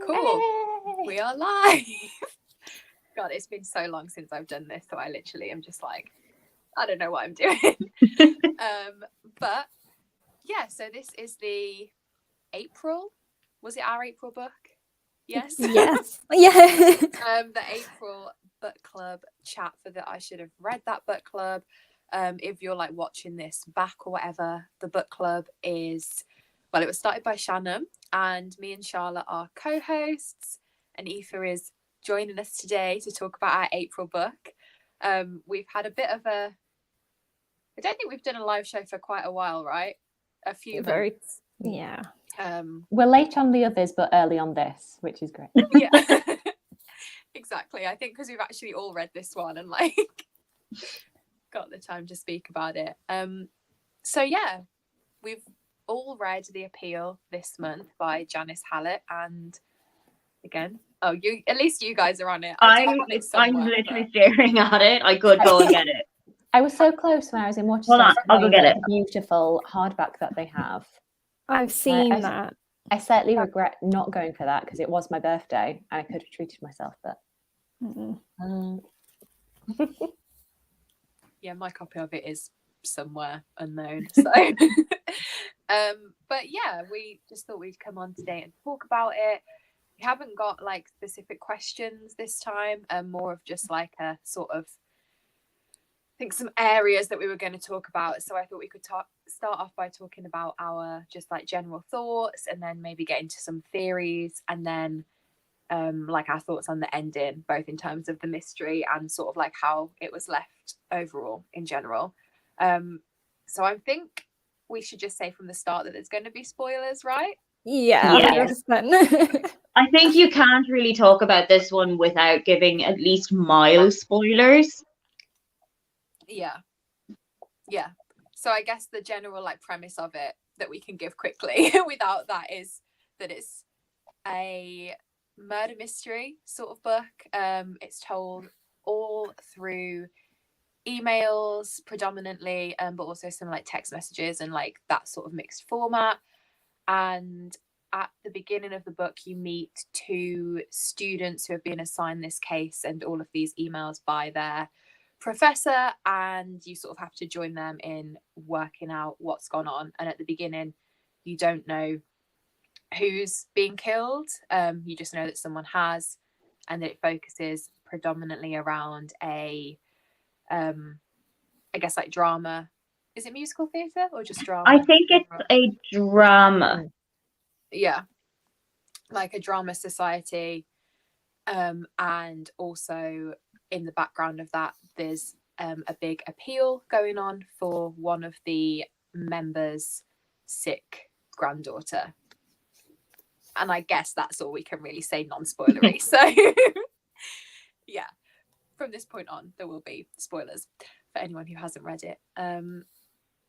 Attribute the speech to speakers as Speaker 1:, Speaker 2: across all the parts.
Speaker 1: Cool.
Speaker 2: Yay!
Speaker 1: We are live. God, it's been so long since I've done this, so I literally am just like, I don't know what I'm doing. But yeah, so this is the April. Was it our April book? Yes.
Speaker 2: Yes. Yeah.
Speaker 1: The April book club chat for the I Should Have Read That book club. If you're like watching this back or whatever, the book club is, well, it was started by Shannon, and me and Charlotte are co-hosts, and Aoife is joining us today to talk about our April book. We've had a bit of a, I don't think we've done a live show for quite a while, right? A few months.
Speaker 2: Yeah.
Speaker 3: We're late on the others, but early on this, which is great.
Speaker 1: Yeah. Exactly. I think because we've actually all read this one and like got the time to speak about it. So yeah, we've all read The Appeal this month by Janice Hallett, and again, you at least you guys are on it.
Speaker 3: I'm literally staring at it. I could go and get it.
Speaker 2: I was so close when I was in Waterstones.
Speaker 3: Hold on, I'll go get it.
Speaker 2: Beautiful hardback that they have.
Speaker 4: I've seen that.
Speaker 2: I certainly regret not going for that because it was my birthday and I could have treated myself, but
Speaker 1: yeah, my copy of it is somewhere unknown. So but yeah, we just thought we'd come on today and talk about it. We haven't got like specific questions this time, more of just like a sort of, I think, some areas that we were going to talk about. So I thought we could start off by talking about our just like general thoughts, and then maybe get into some theories, and then like our thoughts on the ending, both in terms of the mystery and sort of like how it was left overall in general. So I think we should just say from the start that there's going to be spoilers, right?
Speaker 4: Yeah.
Speaker 2: 100%.
Speaker 3: I think you can't really talk about this one without giving at least mild spoilers.
Speaker 1: Yeah. So I guess the general like premise of it that we can give quickly without that is that it's a murder mystery sort of book. It's told all through emails predominantly, but also some like text messages and like that sort of mixed format. And at the beginning of the book, you meet two students who have been assigned this case and all of these emails by their professor, and you sort of have to join them in working out what's gone on. And at the beginning, you don't know who's being killed. You just know that someone has, and that it focuses predominantly around a I guess like drama. Is it musical theatre or just drama?
Speaker 3: I think it's a drama.
Speaker 1: Yeah, like a drama society, and also in the background of that there's a big appeal going on for one of the members' sick granddaughter, and I guess that's all we can really say non-spoilery. So yeah, from this point on there will be spoilers for anyone who hasn't read it.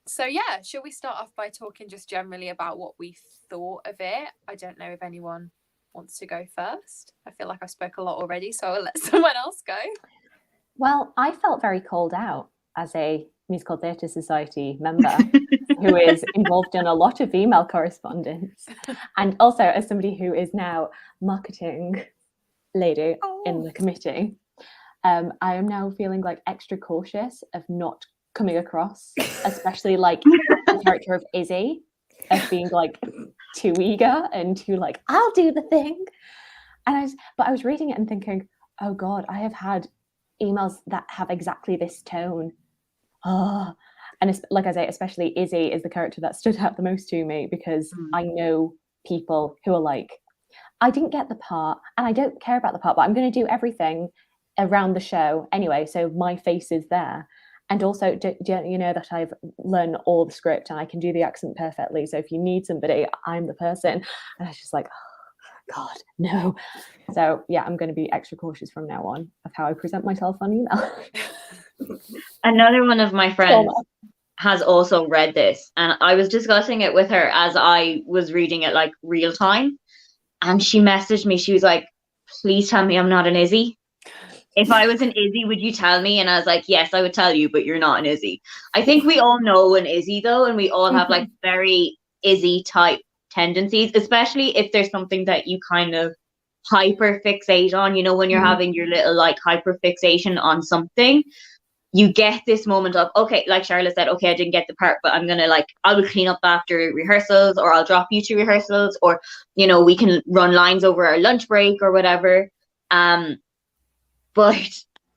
Speaker 1: So yeah, shall we start off by talking just generally about what we thought of it? I don't know if anyone wants to go first. I feel like I spoke a lot already, so I'll let someone else go.
Speaker 2: Well, I felt very called out as a Musical Theatre Society member who is involved in a lot of email correspondence, and also as somebody who is now marketing lady in the committee. I am now feeling like extra cautious of not coming across, especially like the character of Izzy, of being like too eager and too like, I'll do the thing. And I was reading it and thinking, oh God, I have had emails that have exactly this tone. And like I say, especially Izzy is the character that stood out the most to me, because I know people who are like, I didn't get the part and I don't care about the part, but I'm going to do everything around the show anyway, so my face is there. And also, don't you know that I've learned all the script and I can do the accent perfectly, so if you need somebody, I'm the person. And I was just like, oh God, no. So yeah, I'm going to be extra cautious from now on of how I present myself on email.
Speaker 3: Another one of my friends has also read this, and I was discussing it with her as I was reading it like real time, and she messaged me. She was like, please tell me I'm not an Izzy. If I was an Izzy, would you tell me? And I was like, yes, I would tell you, but you're not an Izzy. I think we all know an Izzy though, and we all have like very Izzy type tendencies, especially if there's something that you kind of hyper fixate on, when you're having your little like hyper fixation on something, you get this moment of, okay, like Charlotte said, okay, I didn't get the part, but I'm gonna I will clean up after rehearsals, or I'll drop you to rehearsals, or we can run lines over our lunch break or whatever. But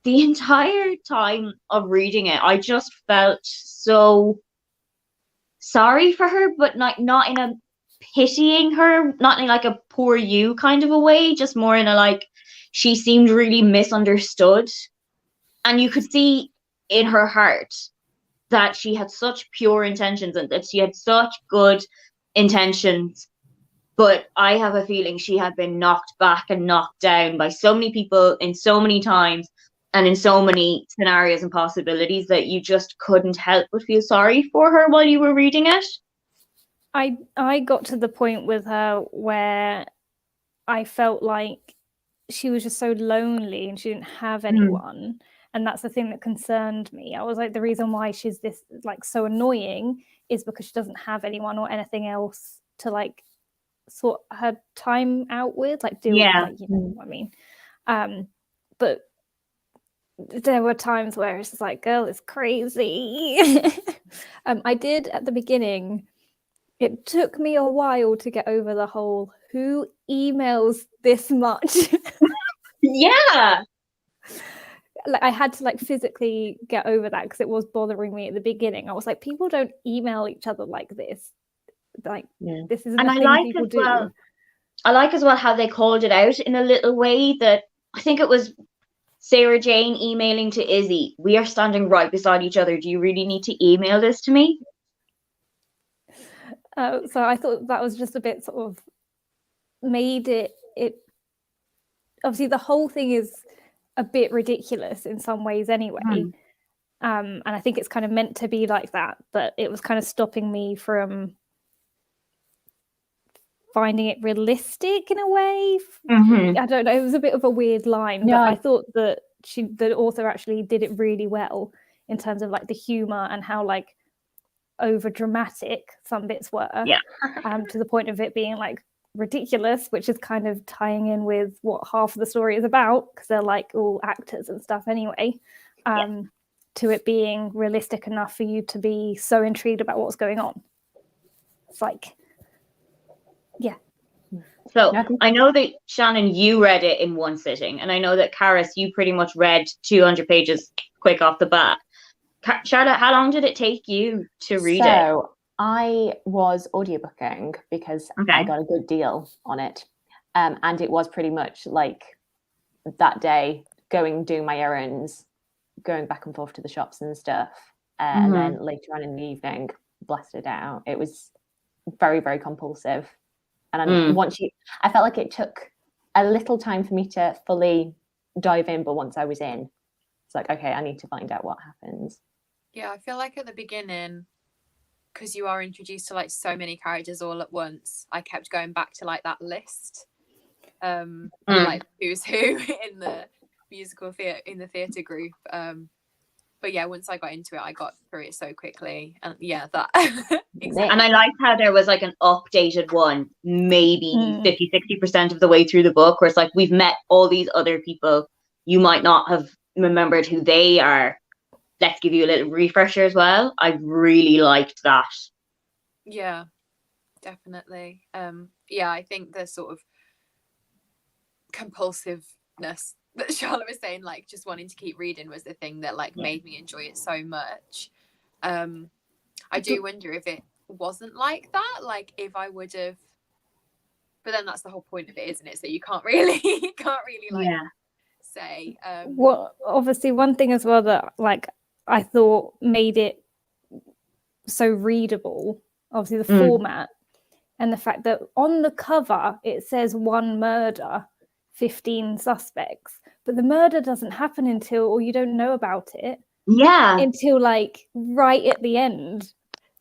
Speaker 3: the entire time of reading it, I just felt so sorry for her, but not in a pitying her, not in like a poor you kind of a way, just more in a like, she seemed really misunderstood. And you could see in her heart that she had such pure intentions and that she had such good intentions. But I have a feeling she had been knocked back and knocked down by so many people in so many times and in so many scenarios and possibilities that you just couldn't help but feel sorry for her while you were reading it.
Speaker 4: I got to the point with her where I felt like she was just so lonely and she didn't have anyone. And that's the thing that concerned me. I was like, the reason why she's this like so annoying is because she doesn't have anyone or anything else to like sort her time out with, like deal with, like, what I mean. But there were times where it's just like, girl, it's crazy. I did at the beginning, it took me a while to get over the whole who emails this much.
Speaker 3: Yeah.
Speaker 4: Like I had to like physically get over that because it was bothering me at the beginning. I was like, people don't email each other like this. Like this isn't a thing people do.
Speaker 3: Well, I like as well how they called it out in a little way, that I think it was Sarah Jane emailing to Izzy, we are standing right beside each other. Do you really need to email this to me?
Speaker 4: So I thought that was just a bit sort of made it obviously the whole thing is a bit ridiculous in some ways anyway. And I think it's kind of meant to be like that, but it was kind of stopping me from finding it realistic in a way. I don't know, it was a bit of a weird line, but I thought that the author actually did it really well in terms of like the humor and how like over dramatic some bits were, to the point of it being like ridiculous, which is kind of tying in with what half of the story is about, because they're like all actors and stuff anyway. To it being realistic enough for you to be so intrigued about what's going on. It's like,
Speaker 3: So I know that Shannon, you read it in one sitting, and I know that Karis, you pretty much read 200 pages quick off the bat. Charlotte, how long did it take you to read it?
Speaker 2: So I was audiobooking because I got a good deal on it. And it was pretty much like that day, doing my errands, going back and forth to the shops and stuff. And then later on in the evening, blasted out. It was very, very compulsive. And I felt like it took a little time for me to fully dive in, but once I was in, it's like, okay, I need to find out what happens.
Speaker 1: Yeah, I feel like at the beginning, because you are introduced to like so many characters all at once, I kept going back to like that list, like who's who in the musical theatre group. But yeah, once I got into it, I got through it so quickly, and that
Speaker 3: exactly. And I liked how there was like an updated one, maybe 50-60% of the way through the book, where it's like, we've met all these other people, you might not have remembered who they are, let's give you a little refresher as well. I really liked that.
Speaker 1: Yeah, definitely. I think the sort of compulsiveness that Charlotte was saying, like just wanting to keep reading, was the thing that like made me enjoy it so much. I do wonder if it wasn't like that, like if I would have, but then that's the whole point of it, isn't it? So you can't really say.
Speaker 4: Well, obviously one thing as well that like I thought made it so readable, obviously the format and the fact that on the cover it says 1 murder, 15 suspects, but the murder doesn't happen until, or you don't know about it until like right at the end.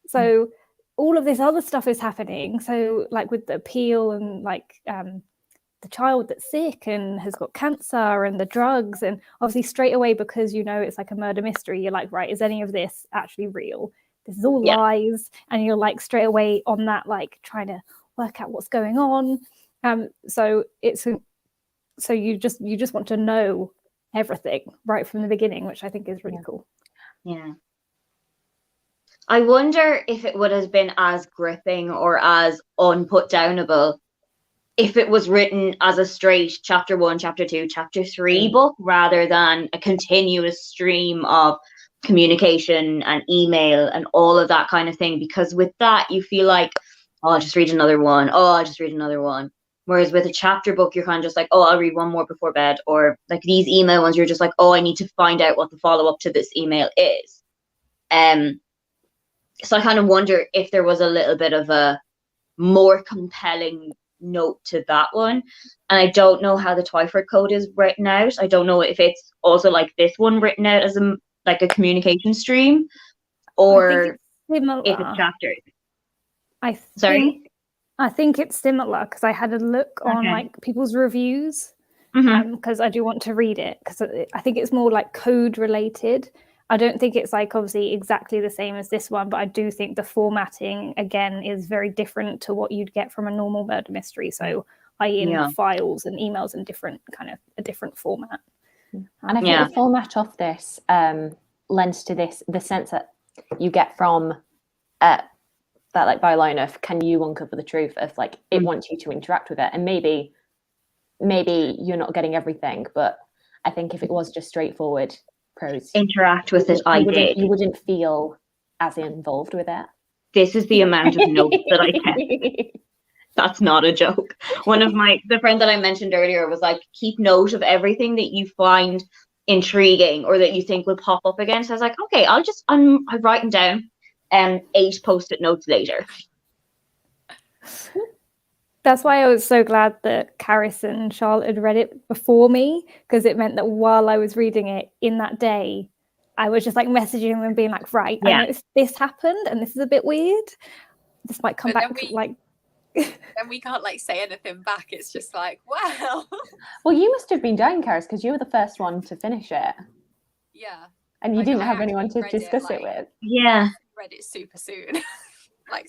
Speaker 4: So all of this other stuff is happening, so like with the appeal and like the child that's sick and has got cancer and the drugs, and obviously straight away, because you know it's like a murder mystery, you're like, right, is any of this actually real? This is all lies, and you're like straight away on that, like trying to work out what's going on. So it's so you just want to know everything right from the beginning, which I think is really cool.
Speaker 3: Yeah. I wonder if it would have been as gripping or as unputdownable if it was written as a straight chapter 1, chapter 2, chapter 3 book, rather than a continuous stream of communication and email and all of that kind of thing. Because with that, you feel like, oh, I'll just read another one. Oh, I'll just read another one. Whereas with a chapter book, you're kind of just like, oh, I'll read one more before bed. Or like these email ones, you're just like, oh, I need to find out what the follow-up to this email is. So I kind of wonder if there was a little bit of a more compelling note to that one. And I don't know how the Twyford Code is written out. I don't know if it's also like this one written out as a communication stream, or
Speaker 4: similar.
Speaker 3: if it's chapters.
Speaker 4: I think it's similar, because I had a look on like people's reviews, because I do want to read it, because I think it's more like code related. I don't think it's like obviously exactly the same as this one, but I do think the formatting again is very different to what you'd get from a normal murder mystery. So in files and emails and a different format.
Speaker 2: And I think the format of this lends to the sense that you get from that like byline of, can you uncover the truth, of like it wants you to interact with it, and maybe you're not getting everything, but I think if it was just straightforward prose,
Speaker 3: interact with it,
Speaker 2: you wouldn't feel as involved with it.
Speaker 3: This is the amount of notes that I kept. That's not a joke. One of the friend that I mentioned earlier was like, keep note of everything that you find intriguing or that you think will pop up again. So I was like, okay, I'm writing down 8 post-it notes later.
Speaker 4: That's why I was so glad that Caris and Charlotte had read it before me, because it meant that while I was reading it in that day, I was just like messaging them and being like, right, I noticed this happened and this is a bit weird. This might come back like...
Speaker 1: Then we can't like say anything back. It's just like, wow.
Speaker 2: Well, you must have been down, Caris, because you were the first one to finish it.
Speaker 1: Yeah.
Speaker 2: And you didn't have anyone to discuss it with.
Speaker 3: Yeah.
Speaker 1: Read it super soon. Like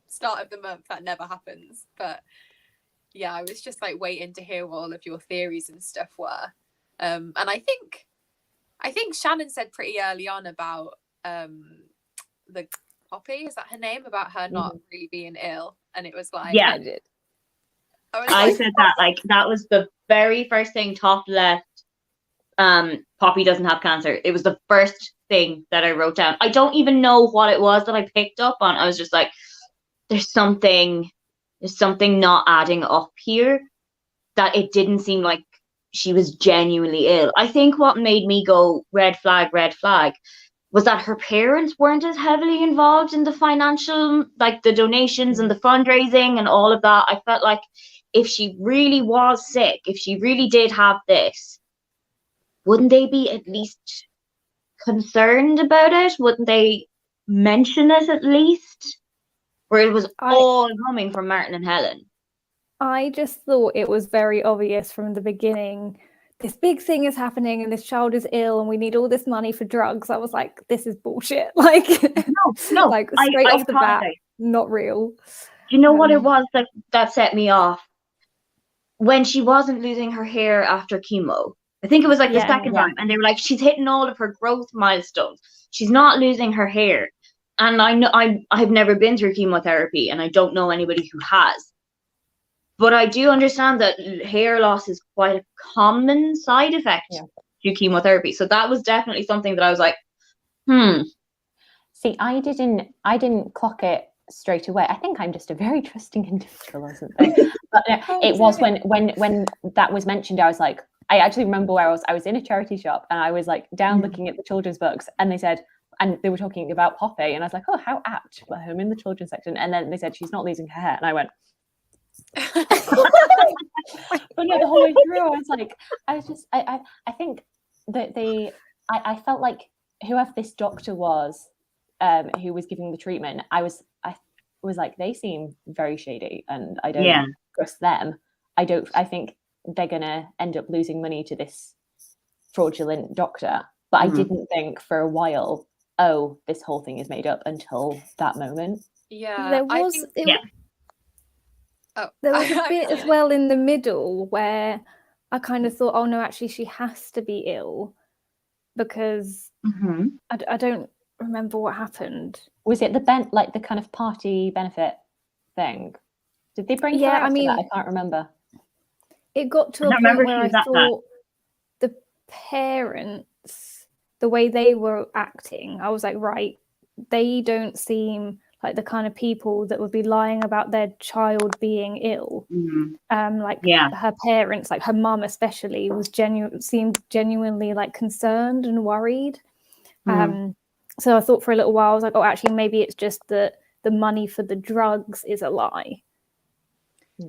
Speaker 1: start of the month, that never happens. But yeah, I was just like waiting to hear what all of your theories and stuff were. And I think Shannon said pretty early on about the Poppy, is that her name? About her not really being ill. And it was like,
Speaker 3: yeah, I said that, like, that was the very first thing top left. Poppy doesn't have cancer. It was the first thing that I wrote down. I don't even know what it was that I picked up on. I was just like, there's something not adding up here, that it didn't seem like she was genuinely ill. I think what made me go red flag was that her parents weren't as heavily involved in the financial, like the donations and the fundraising and all of that. I felt like if she really was sick, if she really did have this, wouldn't they be at least concerned about it? Wouldn't they mention it at least? Where it was all coming from Martin and Helen.
Speaker 4: I just thought it was very obvious from the beginning, this big thing is happening and this child is ill and we need all this money for drugs. I was like, this is bullshit. Like,
Speaker 3: no,
Speaker 4: like straight off the bat, not real.
Speaker 3: Do you know what it was that set me off? When she wasn't losing her hair after chemo. I think it was like the second time, and they were like, she's hitting all of her growth milestones. She's not losing her hair. And I know I've never been through chemotherapy, and I don't know anybody who has. But I do understand that hair loss is quite a common side effect to chemotherapy. So that was definitely something that I was like,
Speaker 2: See, I didn't clock it straight away. I think I'm just a very trusting individual or something. But it was when that was mentioned, I was like, I actually remember where I was in a charity shop and I was like down looking at the children's books, and they said, and they were talking about Poppy, and I was like, oh, how apt for him in the children's section. And then they said she's not losing her hair, and I went. But no, the whole way through, I think that I felt like whoever this doctor was, who was giving the treatment, I was like, they seem very shady, and I don't trust them. I think they're gonna end up losing money to this fraudulent doctor. But I didn't think for a while, oh, this whole thing is made up, until that moment.
Speaker 1: Yeah,
Speaker 4: there was there was a bit as well in the middle where I kind of thought, oh no, actually she has to be ill, because I don't remember what happened.
Speaker 2: Was it the kind of party benefit thing? Did they bring her
Speaker 4: Yeah,
Speaker 2: out
Speaker 4: I mean,
Speaker 2: for that? I can't remember.
Speaker 4: It got to a point where I thought the parents, the way they were acting, I was like, right, they don't seem like the kind of people that would be lying about their child being ill. Her parents, like her mum especially, seemed genuinely like concerned and worried. So I thought for a little while, I was like, oh, actually, maybe it's just that the money for the drugs is a lie.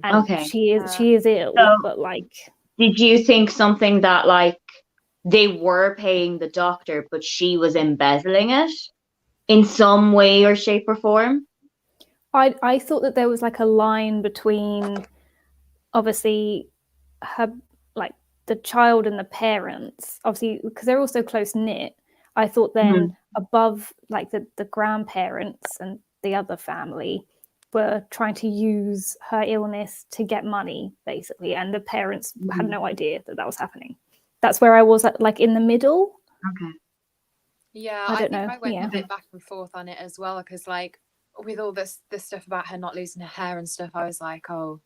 Speaker 4: And she is ill,
Speaker 3: so,
Speaker 4: but like,
Speaker 3: did you think something that like they were paying the doctor, but she was embezzling it in some way or shape or form?
Speaker 4: I thought that there was like a line between obviously her, like the child and the parents, obviously because they're also close knit. I thought then above like the grandparents and the other family were trying to use her illness to get money, basically, and the parents had no idea that was happening. That's where I was at, like in the middle.
Speaker 1: Yeah, I think I went a bit back and forth on it as well, because like with all this stuff about her not losing her hair and stuff, I was like, oh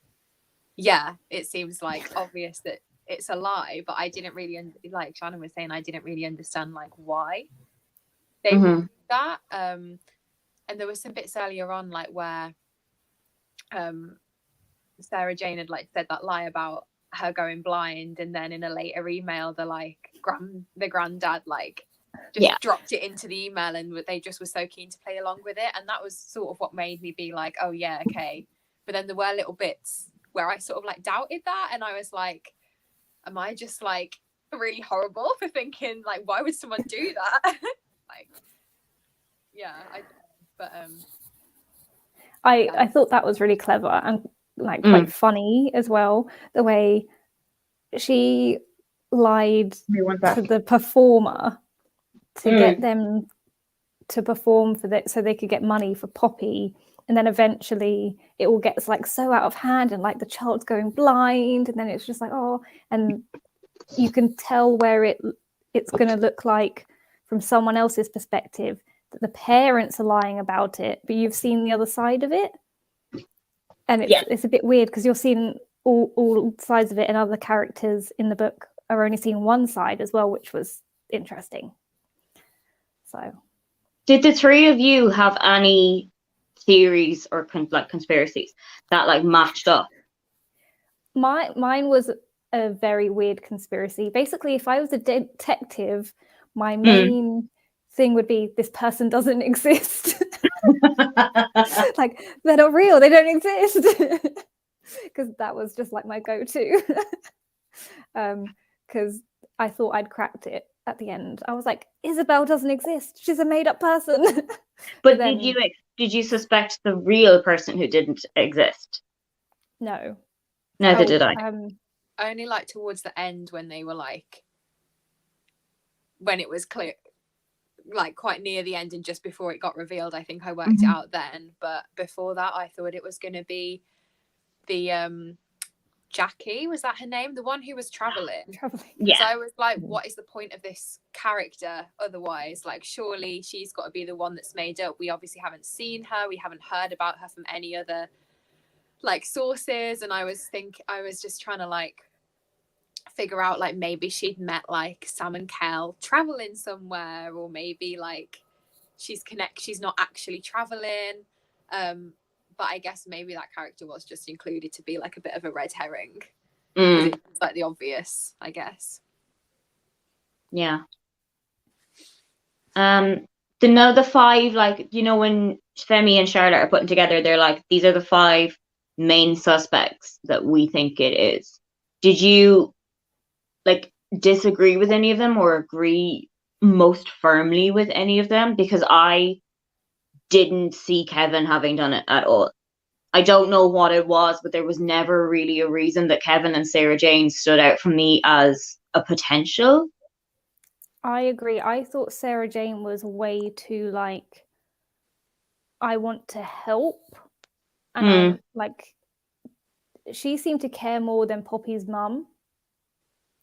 Speaker 1: yeah, it seems like obvious that it's a lie, but I didn't really, like Shannon was saying, I didn't really understand like why they would do that. And there was some bits earlier on like where Sarah Jane had like said that lie about her going blind, and then in a later email the granddad like just dropped it into the email, and they just were so keen to play along with it, and that was sort of what made me be like, oh yeah, okay. But then there were little bits where I sort of like doubted that, and I was like, am I just like really horrible for thinking like, why would someone do that? Like, yeah,
Speaker 4: I thought that was really clever and like quite funny as well, the way she lied to the performer to get them to perform for that, so they could get money for Poppy, and then eventually it all gets like so out of hand, and like the child's going blind, and then it's just like, oh, and you can tell where it's going to look like from someone else's perspective that the parents are lying about it, but you've seen the other side of it, and it's a bit weird because you're seeing all sides of it, and other characters in the book are only seeing one side as well, which was interesting. So,
Speaker 3: did the three of you have any theories or conspiracies that like matched up?
Speaker 4: Mine was a very weird conspiracy. Basically, if I was a detective, my main thing would be this person doesn't exist. Like, they're not real, they don't exist. Because that was just like my go-to. Because I thought I'd cracked it at the end. I was like, Isabel doesn't exist, she's a made-up person.
Speaker 3: But then, did you suspect the real person who didn't exist?
Speaker 4: No.
Speaker 3: Neither did I.
Speaker 1: Only like towards the end, when they were like, when it was clear, like quite near the end and just before it got revealed, I think I worked it out then. But before that, I thought it was going to be the Jackie, was that her name? The one who was traveling.
Speaker 3: Yeah.
Speaker 1: So I was like, what is the point of this character otherwise? Like, surely she's got to be the one that's made up. We obviously haven't seen her. We haven't heard about her from any other like sources. And I was just trying to like figure out like maybe she'd met like Sam and Kel traveling somewhere, or maybe like she's not actually traveling. But I guess maybe that character was just included to be like a bit of a red herring. It's like the obvious, I guess.
Speaker 3: Yeah. The 5, like, you know, when Femi and Charlotte are putting together, they're like, these are the 5 main suspects that we think it is. Did you like disagree with any of them or agree most firmly with any of them? Because I didn't see Kevin having done it at all. I don't know what it was, but there was never really a reason that Kevin and Sarah Jane stood out for me as a potential.
Speaker 4: I agree. I thought Sarah Jane was way too like, I want to help, and like, she seemed to care more than Poppy's mum.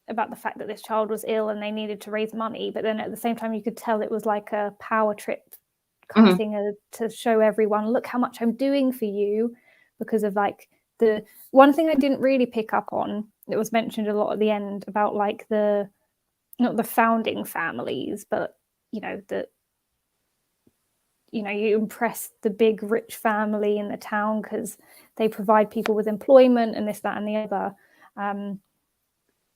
Speaker 4: about the fact that this child was ill and they needed to raise money, but then at the same time you could tell it was like a power trip kind of thing, to show everyone, look how much I'm doing for you, because of like the one thing I didn't really pick up on, it was mentioned a lot at the end about like the, not the founding families, but you know, that, you know, you impress the big rich family in the town because they provide people with employment and this, that, and the other.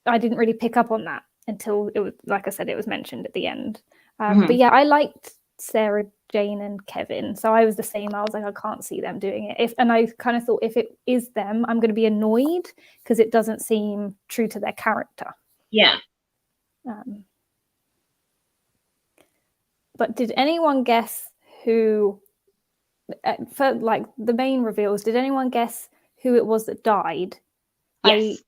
Speaker 4: I didn't really pick up on that until it was, like I said, it was mentioned at the end. But yeah, I liked Sarah, Jane, and Kevin. So I was the same. I was like, I can't see them doing it. And I kind of thought, if it is them, I'm going to be annoyed because it doesn't seem true to their character.
Speaker 3: Yeah.
Speaker 4: But did anyone guess who, for like the main reveals, did anyone guess who it was that died?
Speaker 3: Yes.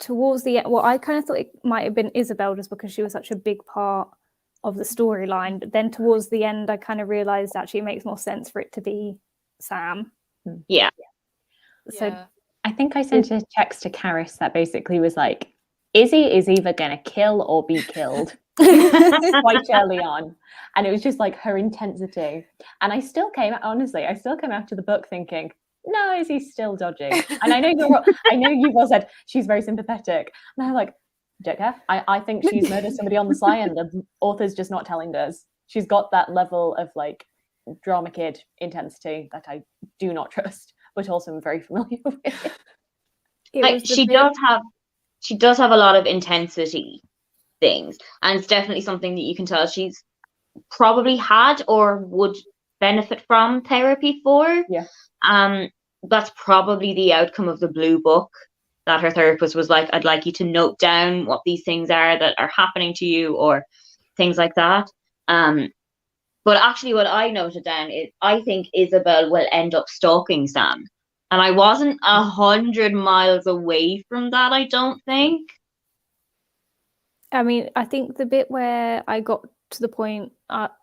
Speaker 4: Towards the end, well, I kind of thought it might have been Isabel just because she was such a big part of the storyline. But then towards the end, I kind of realized actually it makes more sense for it to be Sam.
Speaker 3: Yeah.
Speaker 4: So
Speaker 2: I think I sent a text to Karis that basically was like, Izzy is either going to kill or be killed quite early on. And it was just like her intensity. And I still came out to the book thinking, no, Izzy's still dodgy. And I know you've all said she's very sympathetic. And I'm like, don't care. I think she's murdered somebody on the sly, and the author's just not telling us. She's got that level of like drama kid intensity that I do not trust, but also I'm very familiar with.
Speaker 3: Like she does have a lot of intensity things, and it's definitely something that you can tell she's probably had or would benefit from therapy for.
Speaker 2: Yeah.
Speaker 3: That's probably the outcome of the blue book, that her therapist was like, I'd like you to note down what these things are that are happening to you, or things like that. But actually what I noted down is I think Isabel will end up stalking Sam. And I wasn't 100 miles away from that, I don't think.
Speaker 4: I mean, I think the bit where I got to the point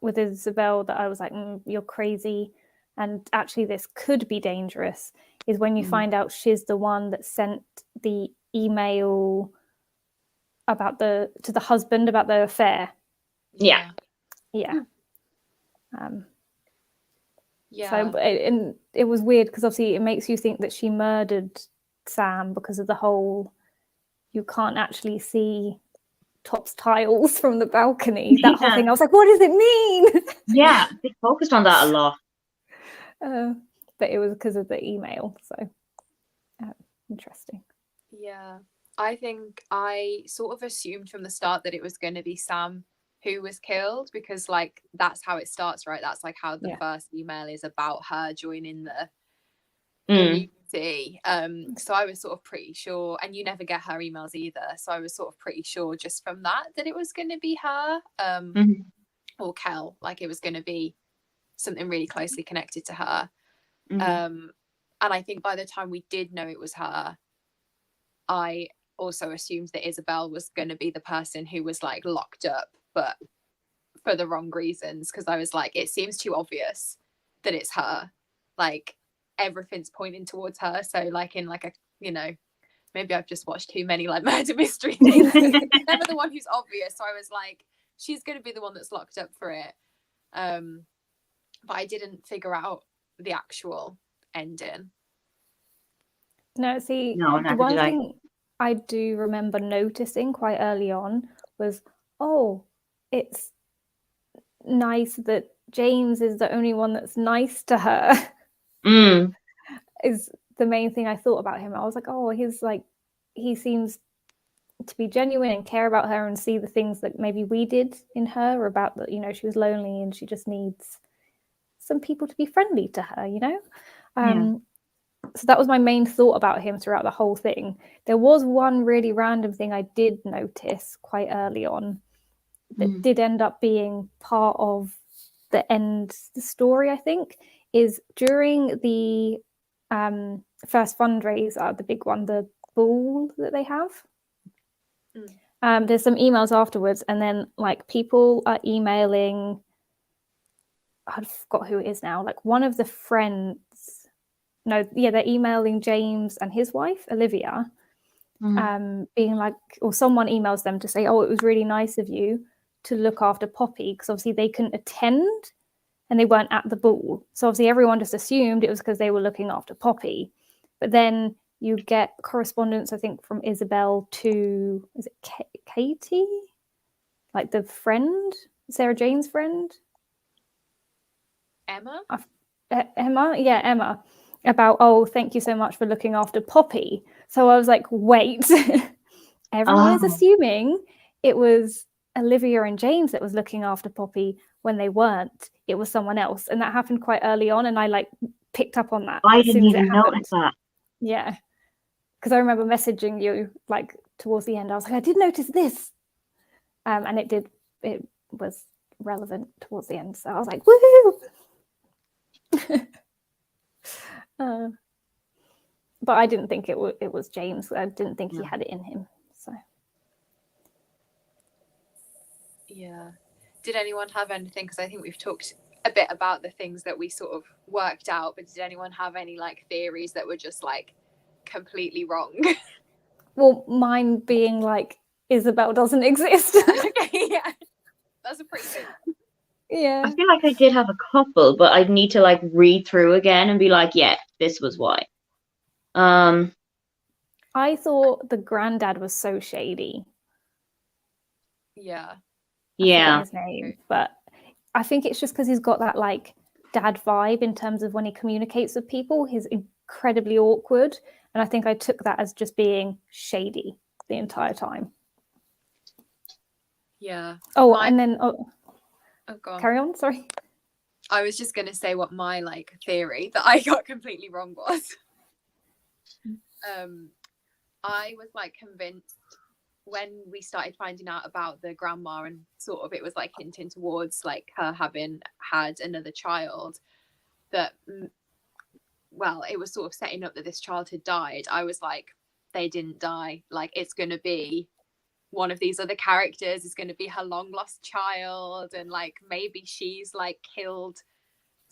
Speaker 4: with Isabel that I was like, you're crazy, and actually this could be dangerous, is when you find out she's the one that sent the email to the husband about the affair.
Speaker 3: Yeah.
Speaker 4: So and it was weird because obviously it makes you think that she murdered Sam because of the whole, you can't actually see Top's tiles from the balcony. That whole thing, I was like, what does it mean?
Speaker 3: Yeah, they focused on that a lot.
Speaker 4: But it was because of the email, so interesting.
Speaker 1: Yeah, I think I sort of assumed from the start that it was going to be Sam who was killed, because like that's how it starts, right? That's like how the first email is about her joining the community. So I was sort of pretty sure, and you never get her emails either, so I was sort of pretty sure just from that it was going to be her, or Kel, like it was going to be something really closely connected to her. And I think by the time we did know it was her, I also assumed that Isabel was going to be the person who was like locked up, but for the wrong reasons, because I was like, it seems too obvious that it's her, like everything's pointing towards her. So like in like a, you know, maybe I've just watched too many like murder mystery things. Never the one who's obvious, so I was like, she's going to be the one that's locked up for it. But I didn't figure out the actual ending.
Speaker 4: No, see,
Speaker 3: No,
Speaker 4: the one thing I do remember noticing quite early on was, it's nice that James is the only one that's nice to her. Is the main thing I thought about him. I was like, he's like, he seems to be genuine and care about her and see the things that maybe we did in her, about that, you know, she was lonely and she just needs some people to be friendly to her, you know. So that was my main thought about him throughout the whole thing. There was one really random thing I did notice quite early on that did end up being part of the story, I think, is during the first fundraiser, the big one, the ball that they have. There's some emails afterwards, and then like people are emailing, I forgot who it is now, like one of the friends. They're emailing James and his wife, Olivia, being like, or someone emails them to say, oh, it was really nice of you to look after Poppy, because obviously they couldn't attend and they weren't at the ball. So obviously everyone just assumed it was because they were looking after Poppy. But then you get correspondence, I think, from Isabel to, is it Katie? Like the friend, Sarah Jane's friend?
Speaker 1: Emma?
Speaker 4: Emma? Yeah, Emma. About, oh, thank you so much for looking after Poppy. So I was like, wait. Everyone is assuming it was Olivia and James that was looking after Poppy when they weren't. It was someone else. And that happened quite early on. And I like picked up on that.
Speaker 3: I didn't even notice that.
Speaker 4: Yeah. Because I remember messaging you like towards the end. I was like, I did notice this. And it was relevant towards the end. So I was like, woohoo! But I didn't think it was James. I didn't think he had it in him. So.
Speaker 1: Yeah. Did anyone have anything? Because I think we've talked a bit about the things that we sort of worked out, but did anyone have any like theories that were just like completely wrong?
Speaker 4: Well, mine being like, Isabel doesn't exist.
Speaker 1: Okay, yeah. That's a pretty good.
Speaker 4: Yeah.
Speaker 3: I feel like I did have a couple, but I'd need to like read through again and be like, yeah, this was why.
Speaker 4: I thought the granddad was so shady.
Speaker 1: Yeah.
Speaker 3: Yeah.
Speaker 4: His name, but I think it's just because he's got that like dad vibe in terms of when he communicates with people. He's incredibly awkward, and I think I took that as just being shady the entire time.
Speaker 1: Yeah.
Speaker 4: Oh, and then
Speaker 1: go on.
Speaker 4: Carry on. Sorry.
Speaker 1: I was just gonna say what my like theory that I got completely wrong was. I was like convinced when we started finding out about the grandma and sort of it was like hinting towards like her having had another child, that well, it was sort of setting up that this child had died. I was like, they didn't die. Like, it's going to be one of these other characters, is going to be her long lost child, and like maybe she's like killed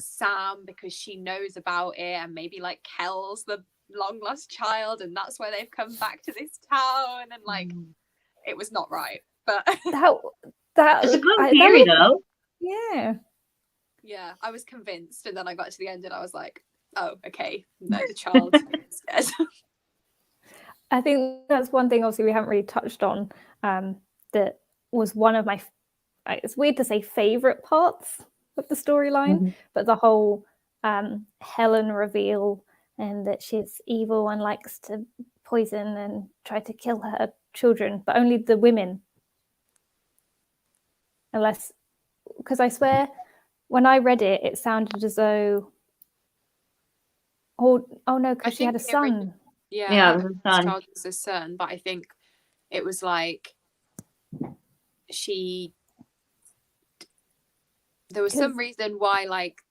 Speaker 1: Sam because she knows about it, and maybe like Kel's the long lost child, and that's why they've come back to this town, and like it was not right. But
Speaker 3: that's a good theory though.
Speaker 4: Yeah,
Speaker 1: I was convinced, and then I got to the end and I was like, oh, okay, no, the child is dead.
Speaker 4: I think that's one thing obviously we haven't really touched on, that was one of my, it's weird to say favorite parts of the storyline, but the whole Helen reveal, and that she's evil and likes to poison and try to kill her children, but only the women. Unless, because I swear, when I read it, it sounded as though, oh no, because she had a son.
Speaker 1: Yeah, this child was a son, but I think it was like there was some reason why like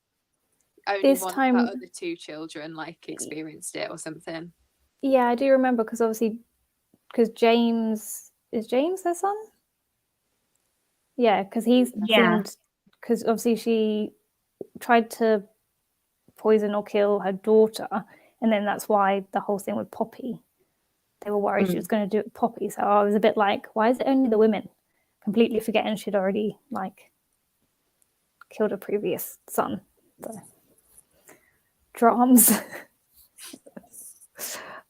Speaker 1: only one of her other two children like experienced it or something.
Speaker 4: Yeah, I do remember, because obviously, because James their son? Yeah, because because obviously she tried to poison or kill her daughter, and then that's why the whole thing with Poppy, they were worried she was going to do it with Poppy. So I was a bit like, why is it only the women? Completely forgetting she'd already like killed a previous son. So, drums.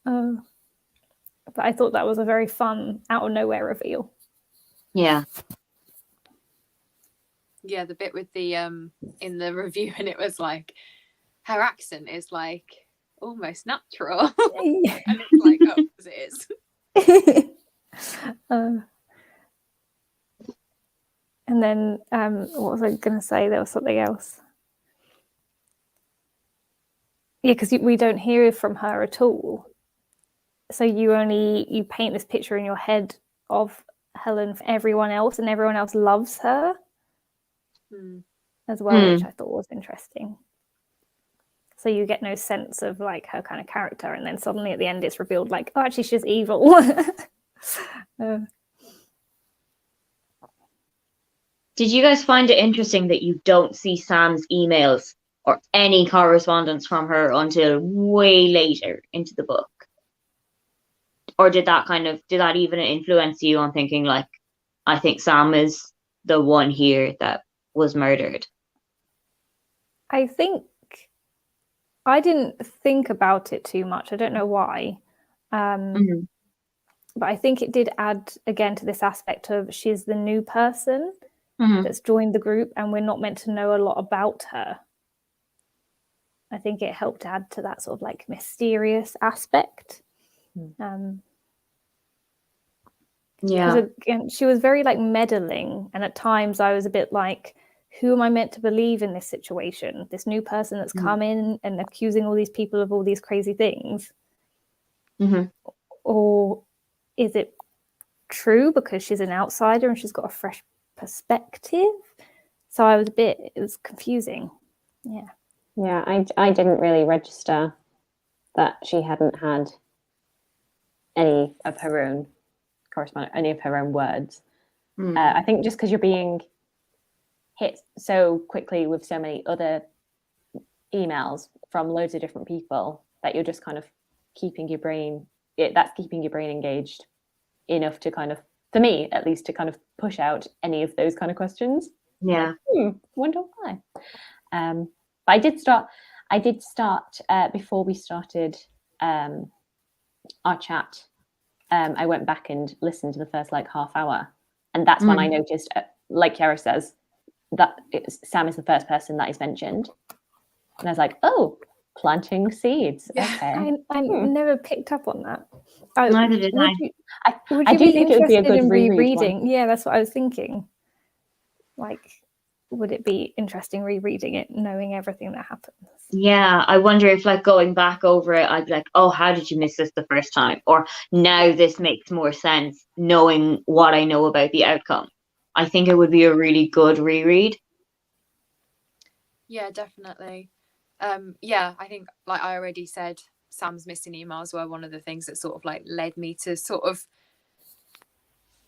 Speaker 4: But I thought that was a very fun out of nowhere reveal.
Speaker 3: Yeah,
Speaker 1: the bit with the in the review, and it was like her accent is like almost natural. And it's like, oh, it is.
Speaker 4: And then what was I going to say? There was something else. Yeah, because we don't hear from her at all. So you paint this picture in your head of Helen for everyone else, and everyone else loves her as well, which I thought was interesting. So you get no sense of like her kind of character, and then suddenly at the end it's revealed like, oh, actually she's evil.
Speaker 3: Did you guys find it interesting that you don't see Sam's emails or any correspondence from her until way later into the book? or did that even influence you on thinking like, I think Sam is the one here that was murdered?
Speaker 4: I think I didn't think about it too much. I don't know why.
Speaker 3: Mhm.
Speaker 4: But I think it did add again to this aspect of she's the new person
Speaker 3: Mhm.
Speaker 4: that's joined the group and we're not meant to know a lot about her. I think it helped add to that sort of like mysterious aspect.
Speaker 3: Yeah.
Speaker 4: Because again, she was very like meddling, and at times I was a bit like, who am I meant to believe in this situation? This new person that's come in and accusing all these people of all these crazy things.
Speaker 3: Mhm.
Speaker 4: Or is it true because she's an outsider and she's got a fresh perspective? So it was confusing. Yeah.
Speaker 2: Yeah, I didn't really register that she hadn't had any of her own correspondence, any of her own words. I think just because you're being hit so quickly with so many other emails from loads of different people that you're just kind of keeping your brain engaged enough to kind of, for me at least, to kind of push out any of those kind of questions.
Speaker 3: Yeah.
Speaker 2: Like, wonder why. But I did start before we started our chat. I went back and listened to the first like half hour, and that's when I noticed, like Kiara says, that Sam is the first person that is mentioned, and I was like, oh, planting seeds. Okay.
Speaker 4: I never picked up on that.
Speaker 3: Neither did I.
Speaker 4: Would
Speaker 2: I
Speaker 4: you
Speaker 2: do
Speaker 4: be
Speaker 2: think it would be a
Speaker 4: interested
Speaker 2: good
Speaker 4: in
Speaker 2: reread
Speaker 4: rereading?
Speaker 2: one.
Speaker 4: Yeah, that's what I was thinking. Like, would it be interesting rereading it, knowing everything that happens?
Speaker 3: Yeah, I wonder if like going back over it, I'd be like, oh, how did you miss this the first time? Or now this makes more sense knowing what I know about the outcome. I think it would be a really good reread.
Speaker 1: Yeah, definitely. Yeah, I think like I already said, Sam's missing emails were one of the things that sort of like led me to sort of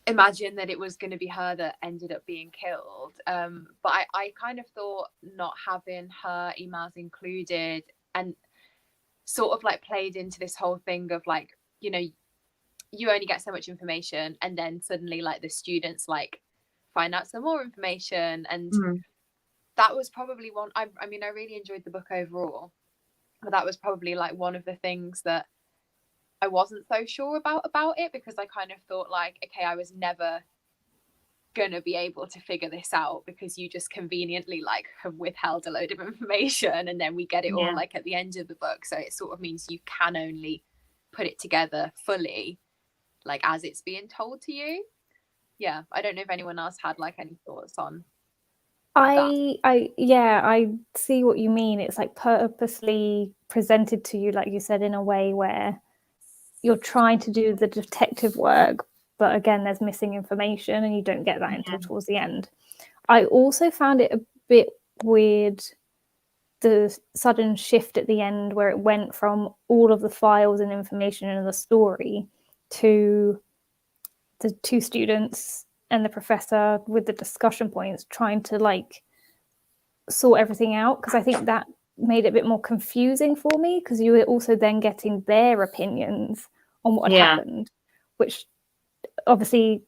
Speaker 1: imagine that it was going to be her that ended up being killed. But I kind of thought not having her emails included and sort of like played into this whole thing of like, you know, you only get so much information and then suddenly like the students like find out some more information, and that was probably one. I mean, I really enjoyed the book overall, but that was probably like one of the things that I wasn't so sure about it, because I kind of thought like, okay, I was never gonna be able to figure this out because you just conveniently like have withheld a load of information, and then we get it all like at the end of the book, so it sort of means you can only put it together fully like as it's being told to you. Yeah, I don't know if anyone else had like any thoughts on
Speaker 4: I see what you mean. It's like purposely presented to you, like you said, in a way where you're trying to do the detective work, but again, there's missing information and you don't get that until towards the end. I also found it a bit weird, the sudden shift at the end where it went from all of the files and information in the story to the two students and the professor with the discussion points trying to like sort everything out, because I think that made it a bit more confusing for me, because you were also then getting their opinions on what had happened, which obviously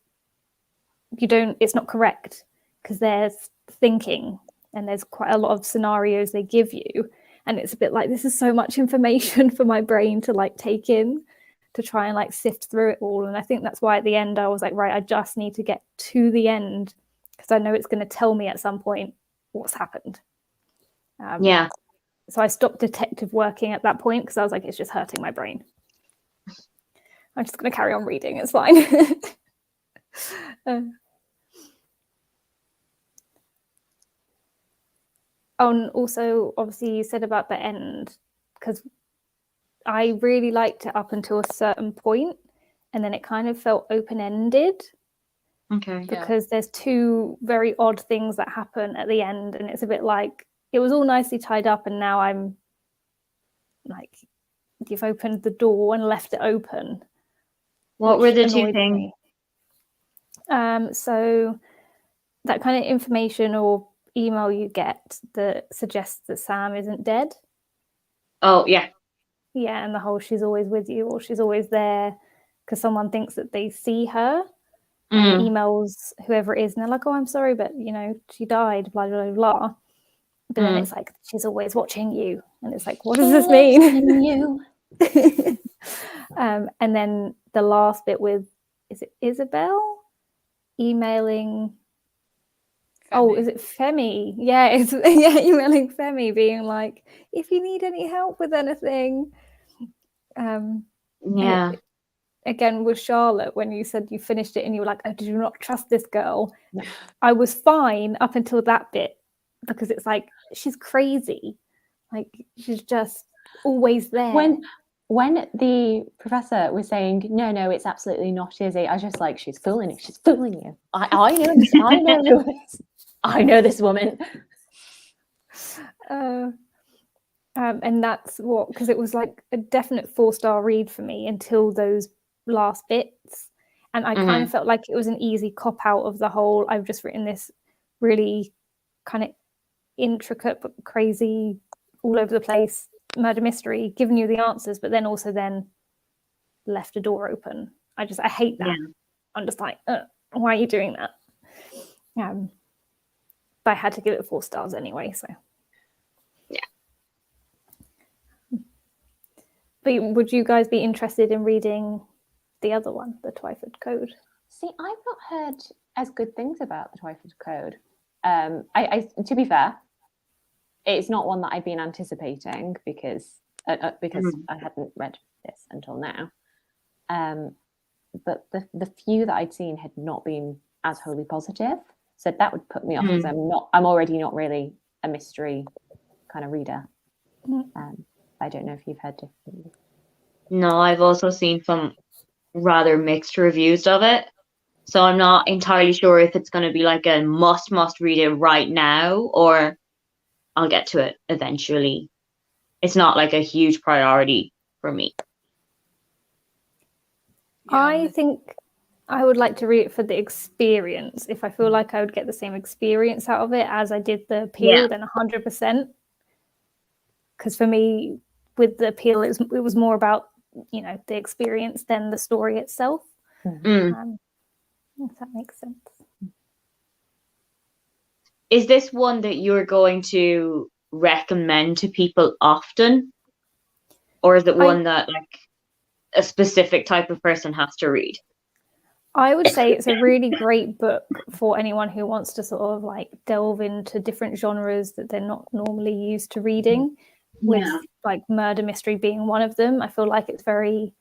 Speaker 4: it's not correct, because there's thinking and there's quite a lot of scenarios they give you, and it's a bit like, this is so much information for my brain to like take in, to try and like sift through it all. And I think that's why at the end I was like, right, I just need to get to the end because I know it's going to tell me at some point what's happened. So I stopped detective working at that point because I was like, it's just hurting my brain. I'm just going to carry on reading. It's fine. And also, obviously, you said about the end, because I really liked it up until a certain point, and then it kind of felt open-ended.
Speaker 3: Okay.
Speaker 4: Because there's two very odd things that happen at the end, and it's a bit like, it was all nicely tied up, and now I'm like, you've opened the door and left it open.
Speaker 3: What were the two things?
Speaker 4: So that kind of information or email you get that suggests that Sam isn't dead.
Speaker 3: Oh, yeah.
Speaker 4: Yeah, and the whole she's always with you or she's always there. because someone thinks that they see her and emails whoever it is, and they're like, "Oh, I'm sorry, but she died." Blah blah blah. But then it's like, she's always watching you, and it's like, what does this mean?
Speaker 2: You.
Speaker 4: And then the last bit with, is it Isabel emailing?
Speaker 1: Femi.
Speaker 4: Oh, is it Femi? Yeah, emailing Femi, being like, if you need any help with anything. Again, with Charlotte, when you said you finished it and you were like, "Oh, did you not trust this girl?"
Speaker 2: No.
Speaker 4: I was fine up until that bit, because it's like, she's crazy. Like, she's just always there.
Speaker 2: When the professor was saying, no, it's absolutely not Izzy, I was just like, she's fooling you. She's fooling you. I know this. I know who it is. I know this woman.
Speaker 4: And that's what, because it was like a definite 4-star read for me until those last bits. And I kind of felt like it was an easy cop out of the whole, I've just written this really kind of intricate but crazy, all over the place murder mystery, giving you the answers, but then also then left a door open. I hate that. Yeah. I'm just like, why are you doing that? But I had to give it 4 stars anyway, so
Speaker 3: yeah.
Speaker 2: But
Speaker 4: would you guys be interested in reading the other one, the Twyford Code?
Speaker 2: See, I've not heard as good things about the Twyford Code. I to be fair, it's not one that I've been anticipating because I hadn't read this until now. But the few that I'd seen had not been as wholly positive, so that would put me off, because I'm already not really a mystery kind of reader. I don't know if you've heard differently.
Speaker 3: No, I've also seen some rather mixed reviews of it, so I'm not entirely sure if it's going to be like a must read it right now, or I'll get to it eventually. It's not like a huge priority for me.
Speaker 4: Yeah. I think I would like to read it for the experience. If I feel like I would get the same experience out of it as I did the Appeal, then 100%. Because for me, with the Appeal, it was more about, the experience than the story itself. If that makes sense.
Speaker 3: Is this one that you're going to recommend to people often? Or is it one that like a specific type of person has to read?
Speaker 4: I would say it's a really great book for anyone who wants to sort of like delve into different genres that they're not normally used to reading, with like murder mystery being one of them. I feel like it's very,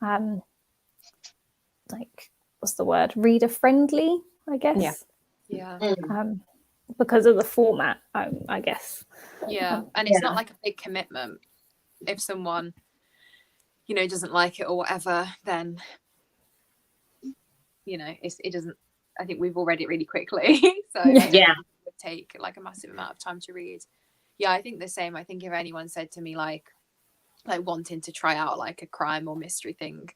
Speaker 4: like, what's the word? Reader friendly, I guess.
Speaker 1: Yeah.
Speaker 4: Because of the format, I guess.
Speaker 1: Yeah, and it's not like a big commitment. If someone, doesn't like it or whatever, then it doesn't. I think we've all read it really quickly, so it would take like a massive amount of time to read. Yeah, I think the same. I think if anyone said to me like wanting to try out like a crime or mystery thing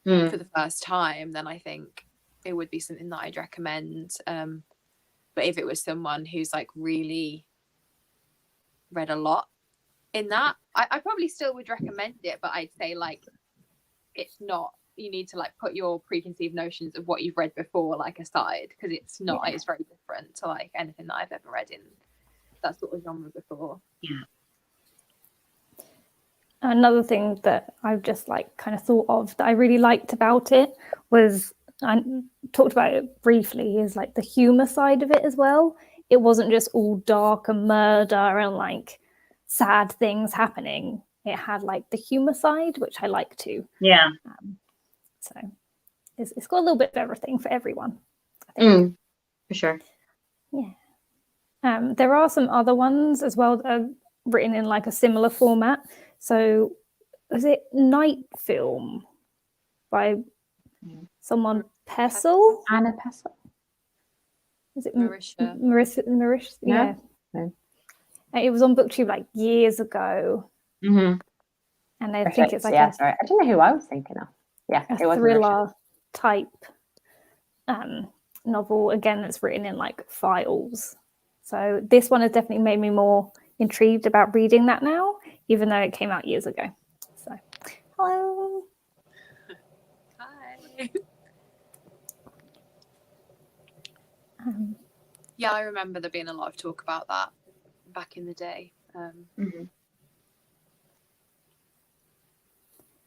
Speaker 1: for the first time, then I think it would be something that I'd recommend. But if it was someone who's like really read a lot in that, I probably still would recommend it, but I'd say like it's not, you need to like put your preconceived notions of what you've read before like aside, because it's not, it's very different to like anything that I've ever read in that sort of genre before.
Speaker 4: Another thing that I've just like kind of thought of that I really liked about it was, I talked about it briefly, is like the humor side of it as well. It wasn't just all dark and murder and like sad things happening. It had like the humor side, which I like too.
Speaker 3: Yeah.
Speaker 4: So it's got a little bit of everything for everyone, I think.
Speaker 3: For sure.
Speaker 4: Yeah. There are some other ones as well that are written in like a similar format. So was it Night Film by someone Pessel?
Speaker 2: Anna Pessel?
Speaker 4: Is it
Speaker 1: Marisha?
Speaker 4: Yeah.
Speaker 2: No.
Speaker 4: It was on BookTube like years ago.
Speaker 3: And
Speaker 4: I think it's like
Speaker 2: sorry. I don't know who I was thinking of. Yeah,
Speaker 4: a
Speaker 2: it was
Speaker 4: thriller type novel, again, that's written in like files. So this one has definitely made me more intrigued about reading that now, even though it came out years ago. So hello.
Speaker 1: Hi. Yeah, I remember there being a lot of talk about that back in the day.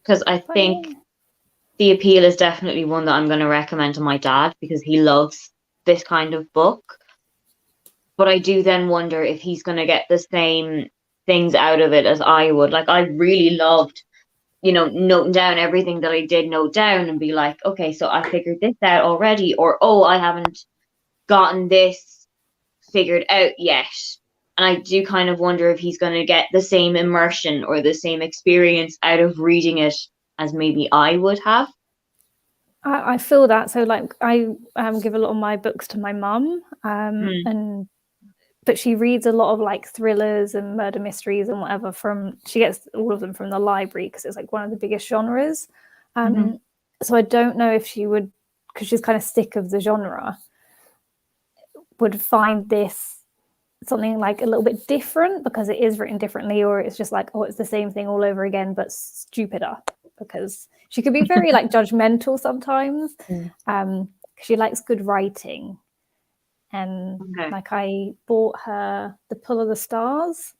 Speaker 3: Because I think the appeal is definitely one that I'm going to recommend to my dad because he loves this kind of book. But I do then wonder if he's going to get the same things out of it as I would. Like, I really loved, noting down everything that I did note down and be like, okay, so I figured this out already, or, oh, I haven't gotten this figured out yet. And I do kind of wonder if he's going to get the same immersion or the same experience out of reading it as maybe I would have.
Speaker 4: I feel that. So like I give a lot of my books to my mum, but she reads a lot of like thrillers and murder mysteries and whatever she gets all of them from the library because it's like one of the biggest genres. So I don't know if she would, because she's kind of sick of the genre, would find this something like a little bit different because it is written differently, or it's just like, oh, it's the same thing all over again but stupider, because she could be very like judgmental sometimes. She likes good writing, and like I bought her The Pull of the Stars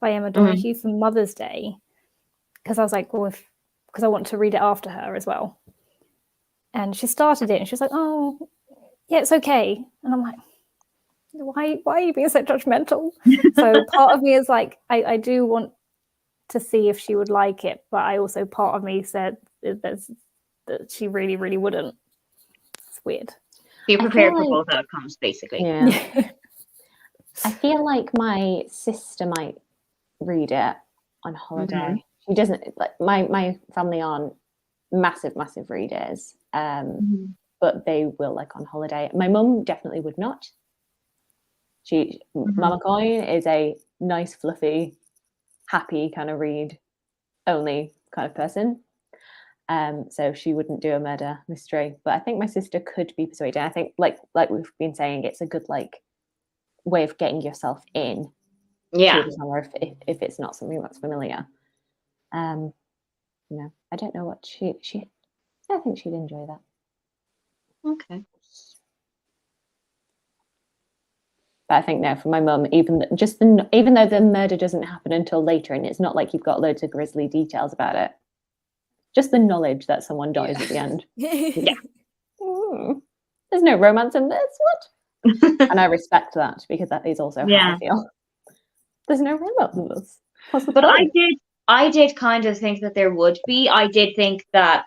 Speaker 4: by Emma Donoghue for Mother's Day because I was like, well, because I want to read it after her as well. And she started it and she was like, oh yeah, it's okay. And I'm like, why are you being so judgmental? So part of me is like, I do want to see if she would like it, but I also, part of me said that she really, really wouldn't. It's weird.
Speaker 3: Be prepared for both outcomes, basically.
Speaker 2: Yeah. I feel like my sister might read it on holiday. She doesn't, like, my family aren't massive readers, but they will, like, on holiday. My mum definitely would not. Mama Coin is a nice, fluffy, happy kind of read only kind of person. So she wouldn't do a murder mystery, but I think my sister could be persuaded. I think like we've been saying, it's a good like way of getting yourself in to the genre if it's not something that's familiar. I don't know what I think she'd enjoy that.
Speaker 3: Okay.
Speaker 2: But I think for my mum, even though the murder doesn't happen until later, and it's not like you've got loads of grisly details about it, just the knowledge that someone dies at the end.
Speaker 3: Yeah.
Speaker 2: There's no romance in this. What? And I respect that because that is also how I feel. There's no romance in this.
Speaker 3: But I did kind of think that there would be. I did think that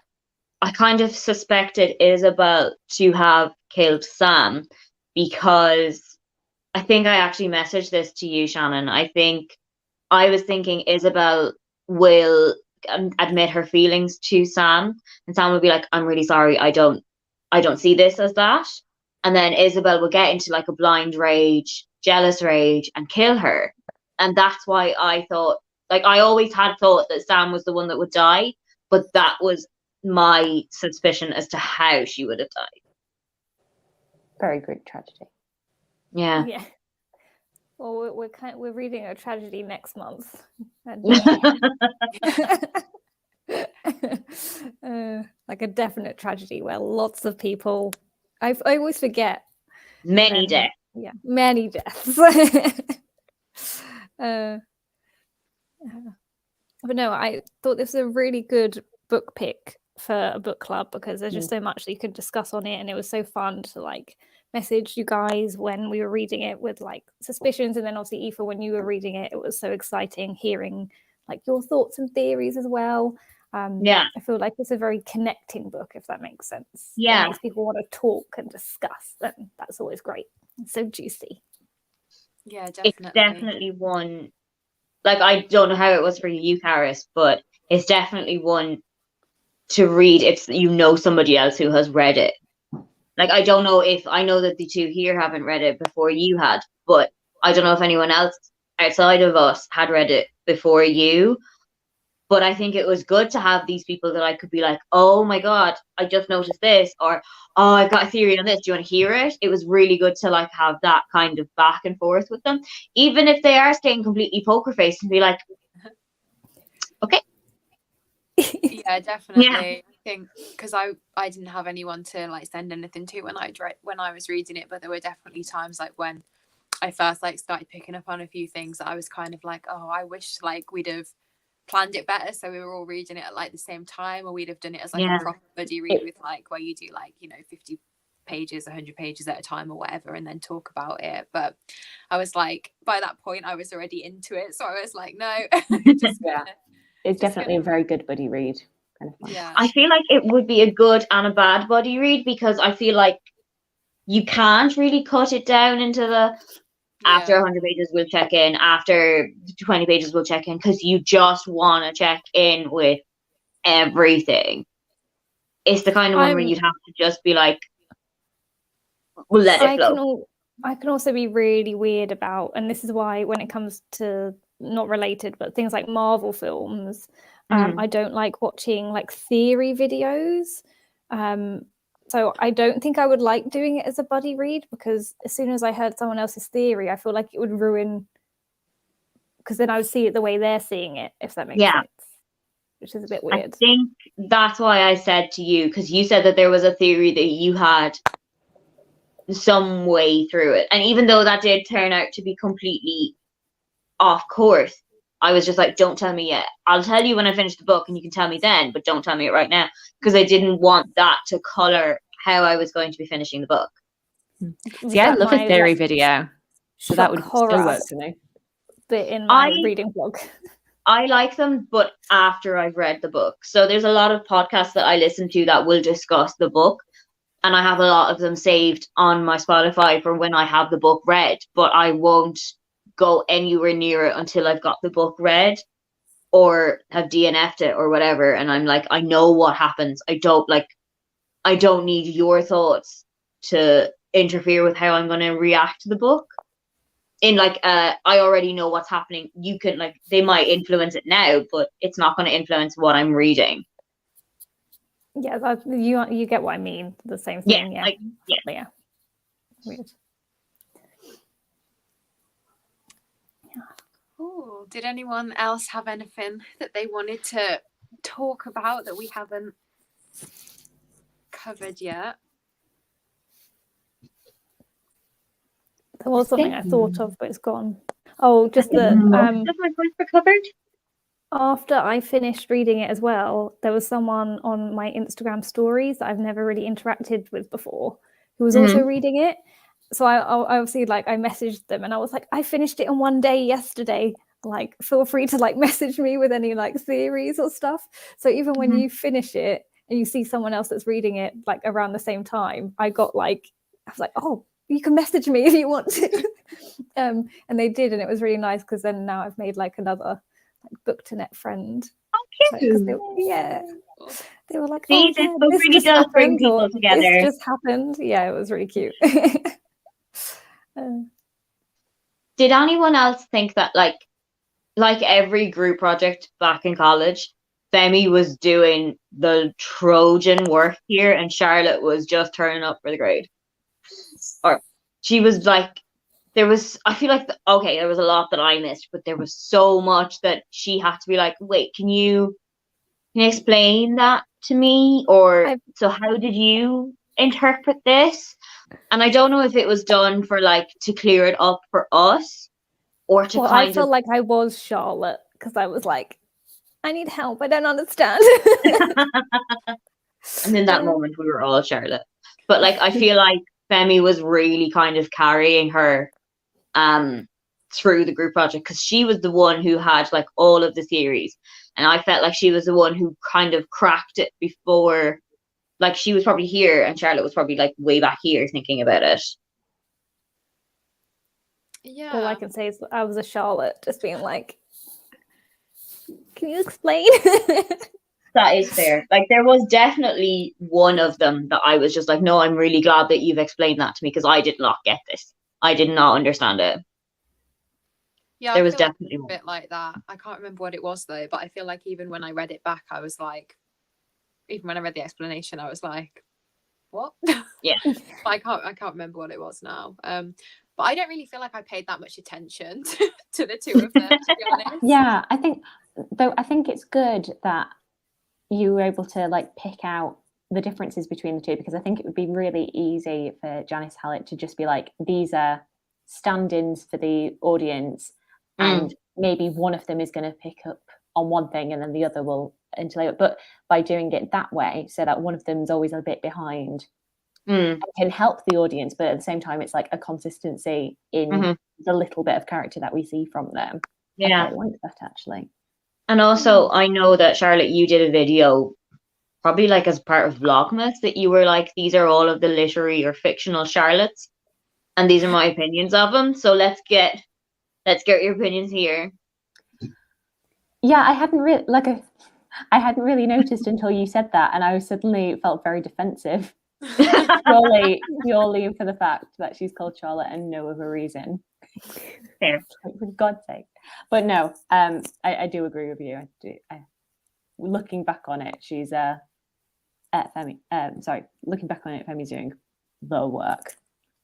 Speaker 3: I kind of suspected Isabel to have killed Sam because I think I actually messaged this to you, Shannon. I think I was thinking Isabel will admit her feelings to Sam, and Sam will be like, I'm really sorry, I don't see this as that. And then Isabel will get into like a blind rage, jealous rage, and kill her. And that's why I thought, like, I always had thought that Sam was the one that would die, but that was my suspicion as to how she would have died.
Speaker 2: Very Greek tragedy.
Speaker 3: Yeah.
Speaker 4: Well, we're reading a tragedy next month. Like a definite tragedy where lots of people. I always forget.
Speaker 3: Many deaths.
Speaker 4: Yeah, many deaths. But no, I thought this was a really good book pick for a book club because there's just so much that you could discuss on it, and it was so fun to like message you guys when we were reading it with like suspicions, and then obviously Aoife, when you were reading it, it was so exciting hearing like your thoughts and theories as well. I feel like it's a very connecting book, if that makes sense. It makes people want to talk and discuss, and that's always great. It's so juicy.
Speaker 1: Yeah, definitely.
Speaker 3: It's definitely one, like, I don't know how it was for you, Karis, but it's definitely one to read if you know somebody else who has read it. Like, I don't know if, I know that the two here haven't read it before you had, but I don't know if anyone else outside of us had read it before you. But I think it was good to have these people that I could be like, oh my God, I just noticed this, or, oh, I've got a theory on this. Do you want to hear it? It was really good to like have that kind of back and forth with them, even if they are staying completely poker faced and be like, okay.
Speaker 1: Yeah, definitely. I think because I didn't have anyone to like send anything to when I was reading it, but there were definitely times like when I first like started picking up on a few things that I was kind of like, oh, I wish like we'd have planned it better so we were all reading it at like the same time, or we'd have done it as like a proper buddy read with like where you do like, you know, 50 pages, 100 pages at a time or whatever, and then talk about it. But I was like, by that point I was already into it, so I was like, no.
Speaker 2: It's definitely a very good buddy read, kind of fun.
Speaker 1: Yeah,
Speaker 3: I feel like it would be a good and a bad buddy read, because I feel like you can't really cut it down into the after 100 pages we'll check in, after 20 pages we'll check in, because you just want to check in with everything. It's the kind of one where you'd have to just be like, we'll let it flow.
Speaker 4: I can also be really weird about, and this is why when it comes to not related, but things like Marvel films, I don't like watching like theory videos. So I don't think I would like doing it as a buddy read, because as soon as I heard someone else's theory, I feel like it would ruin, because then I would see it the way they're seeing it, if that makes sense. Which is a bit weird.
Speaker 3: I think that's why I said to you, because you said that there was a theory that you had some way through it. And even though that did turn out to be completely off course, I was just like, don't tell me yet. I'll tell you when I finish the book and you can tell me then, but don't tell me it right now, because I didn't want that to color how I was going to be finishing the book.
Speaker 2: See, I love a theory video, so that would still work for me.
Speaker 4: Bit in my reading blog.
Speaker 3: I like them, but after I've read the book. So there's a lot of podcasts that I listen to that will discuss the book, and I have a lot of them saved on my Spotify for when I have the book read, but I won't go anywhere near it until I've got the book read or have DNF'd it or whatever. And I'm like, I know what happens. I don't need your thoughts to interfere with how I'm going to react to the book. In like, I already know what's happening. You can like, they might influence it now, but it's not going to influence what I'm reading.
Speaker 4: Yeah, you get what I mean. The same thing. Yeah. Weird.
Speaker 1: Ooh, did anyone else have anything that they wanted to talk about that we haven't covered yet?
Speaker 4: There was something I thought of, but it's gone. Oh, just that
Speaker 3: Has my voice recovered?
Speaker 4: After I finished reading it as well, there was someone on my Instagram stories that I've never really interacted with before who was also reading it. So I obviously like I messaged them and I was like, I finished it in one day yesterday. Like, feel free to like message me with any like theories or stuff. So even when you finish it and you see someone else that's reading it like around the same time, I was like, oh, you can message me if you want to. And they did, and it was really nice, because then now I've made like another like book to net friend.
Speaker 3: Oh, cute.
Speaker 4: So, they were like,
Speaker 3: see, this book really does bring people together.
Speaker 4: This just happened. Yeah, it was really cute.
Speaker 3: Did anyone else think that like every group project back in college, Femi was doing the Trojan work here and Charlotte was just turning up for the grade? Or she was like, I feel like, there was a lot that I missed, but there was so much that she had to be like, wait, can you explain that to me? Or so how did you interpret this? And I don't know if it was done for like to clear it up for us, or to
Speaker 4: I felt like I was Charlotte, because I was like, I need help, I don't understand.
Speaker 3: And in that moment we were all Charlotte. But like I feel like Femi was really kind of carrying her through the group project, because she was the one who had like all of the theories, and I felt like she was the one who kind of cracked it before. Like she was probably here and Charlotte was probably like way back here thinking about it.
Speaker 1: Yeah.
Speaker 4: All I can say is I was a Charlotte, just being like, can you explain?
Speaker 3: That is fair. Like there was definitely one of them that I was just like, no, I'm really glad that you've explained that to me, because I did not get this. I did not understand it.
Speaker 1: Yeah,
Speaker 3: there was definitely
Speaker 1: a bit like that. I can't remember what it was though, but I feel like even when I read it back, I was like, even when I read the explanation, I was like, what?
Speaker 3: Yeah.
Speaker 1: I can't remember what it was now. But I don't really feel like I paid that much attention to the two of them, to be honest.
Speaker 2: Yeah, I think it's good that you were able to like pick out the differences between the two, because I think it would be really easy for Janice Hallett to just be like, these are stand-ins for the audience, and maybe one of them is going to pick up on one thing and then the other will interlate it. But by doing it that way, so that one of them's always a bit behind, it can help the audience, but at the same time it's like a consistency in the little bit of character that we see from them. I quite like that, actually.
Speaker 3: And also, I know that, Charlotte, you did a video probably like as part of Vlogmas that you were like, these are all of the literary or fictional Charlottes, and these are my opinions of them. So let's get your opinions here.
Speaker 2: Yeah, I hadn't really noticed until you said that, and I suddenly felt very defensive. purely for the fact that she's called Charlotte and no other reason.
Speaker 3: Fair.
Speaker 2: For God's sake. But no, I do agree with you. Looking back on it, she's looking back on it, Femi's doing the work.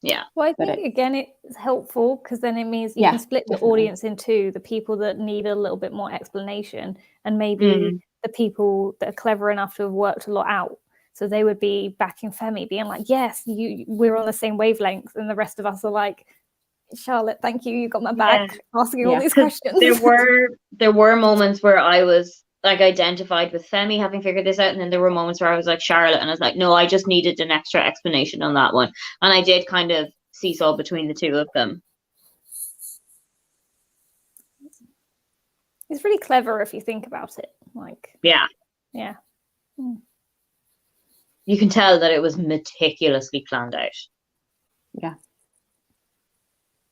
Speaker 3: Yeah.
Speaker 4: Well, I think again it's helpful because then it means you can split the audience in two: the people that need a little bit more explanation, and maybe the people that are clever enough to have worked a lot out. So they would be backing Femi, being like, "Yes, we're on the same wavelength," and the rest of us are like, "Charlotte, thank you, you got my back," asking all these questions.
Speaker 3: There were moments where I was like identified with Femi having figured this out, and then there were moments where I was like Charlotte, and I was like, no, I just needed an extra explanation on that one, and I did kind of seesaw between the two of them.
Speaker 4: It's really clever if you think about it. Like, yeah.
Speaker 3: You can tell that it was meticulously planned out.
Speaker 2: Yeah.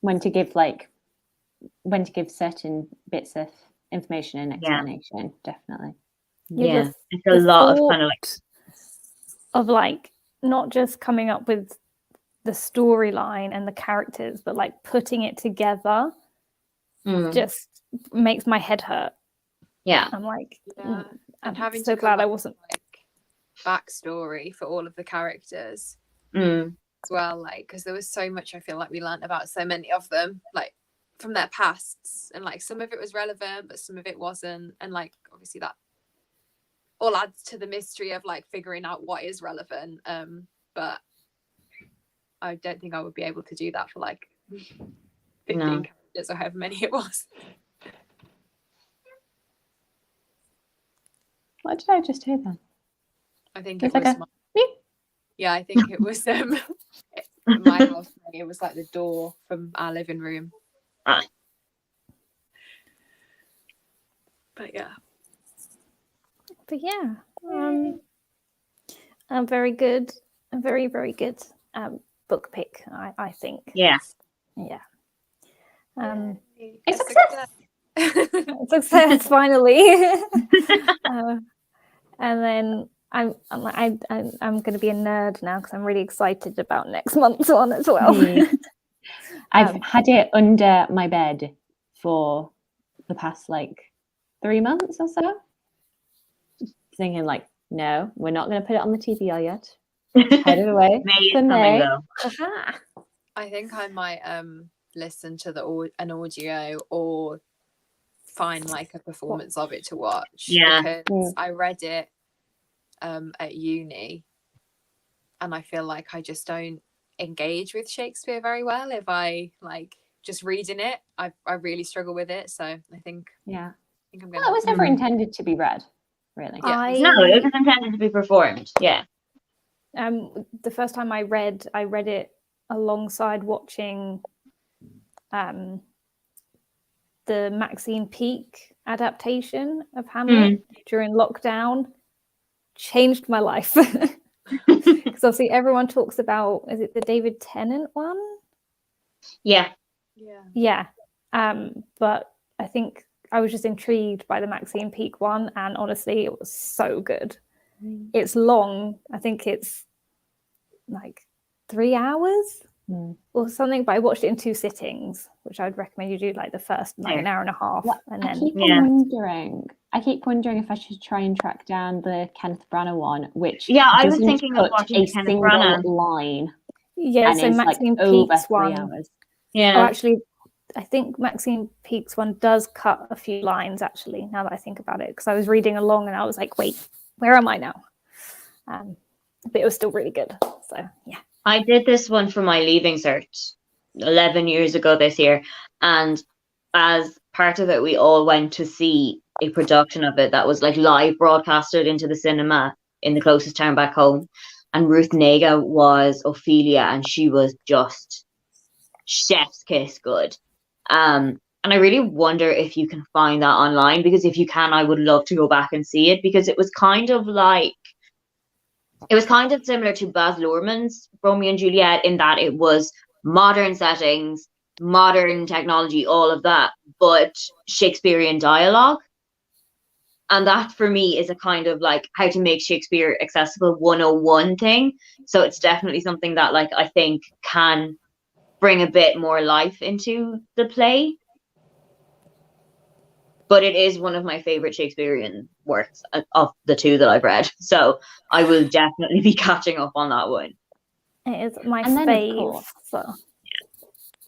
Speaker 2: When to give certain bits of information and explanation, definitely.
Speaker 3: Yeah, it's a lot of kind of
Speaker 4: like not just coming up with the storyline and the characters, but like putting it together just makes my head hurt.
Speaker 3: Yeah,
Speaker 4: I'm like,
Speaker 1: and having
Speaker 4: so glad I wasn't
Speaker 1: like backstory for all of the characters as well, like because there was so much I feel like we learned about so many of them, like from their pasts, and like some of it was relevant but some of it wasn't, and like obviously that all adds to the mystery of like figuring out what is relevant, but I don't think I would be able to do that for like 15 characters or however many it was.
Speaker 2: What did I just hear then?
Speaker 1: I think it was I think it was my house. It was like the door from our living room. But
Speaker 4: a very good, a very, very good book pick, I think.
Speaker 3: It's
Speaker 2: a success.
Speaker 4: Success finally. And then I'm going to be a nerd now because I'm really excited about next month's one as well.
Speaker 2: I've had it under my bed for the past like 3 months or so, thinking like, no, we're not going to put it on the TBR yet. Hide it away.
Speaker 1: I think I might listen to an audio or find like a performance of it to watch, because I read it at uni and I feel like I just don't engage with Shakespeare very well. If I like just reading it, I really struggle with it, so I think I'm gonna
Speaker 2: it was never intended to be read, really.
Speaker 3: No, it was intended to be performed.
Speaker 4: The first time I read it alongside watching the Maxine Peake adaptation of Hamlet during lockdown. Changed my life. Because obviously everyone talks about, is it the David Tennant one?
Speaker 3: Yeah.
Speaker 4: But I think I was just intrigued by the Maxine Peake one, and honestly it was so good. It's long. I think it's like 3 hours or something, but I watched it in 2 sittings, which I would recommend you do like the first like an hour and a half. And then
Speaker 2: I keep wondering if I should try and track down the Kenneth Branagh one, which
Speaker 3: I was thinking of watching
Speaker 2: a Kenneth Branagh line.
Speaker 4: So Maxine Peake's one.
Speaker 2: Hours.
Speaker 4: Oh, actually, I think Maxine Peake's one does cut a few lines. Actually, now that I think about it, because I was reading along and I was like, wait, where am I now? But it was still really good. So yeah.
Speaker 3: I did this one for my leaving cert 11 years ago this year, and as part of it, we all went to see a production of it that was like live broadcasted into the cinema in the closest town back home. And Ruth Negga was Ophelia, and she was just chef's kiss good. And I really wonder if you can find that online, because if you can, I would love to go back and see it, because it was kind of similar to Baz Luhrmann's Romeo and Juliet in that it was modern settings, modern technology, all of that, but Shakespearean dialogue. And that for me is a kind of like how to make Shakespeare accessible 101 thing. So it's definitely something that like I think can bring a bit more life into the play. But it is one of my favorite Shakespearean works of the two that I've read. So I will definitely be catching up on that one.
Speaker 4: It is my
Speaker 2: And then,
Speaker 4: fave.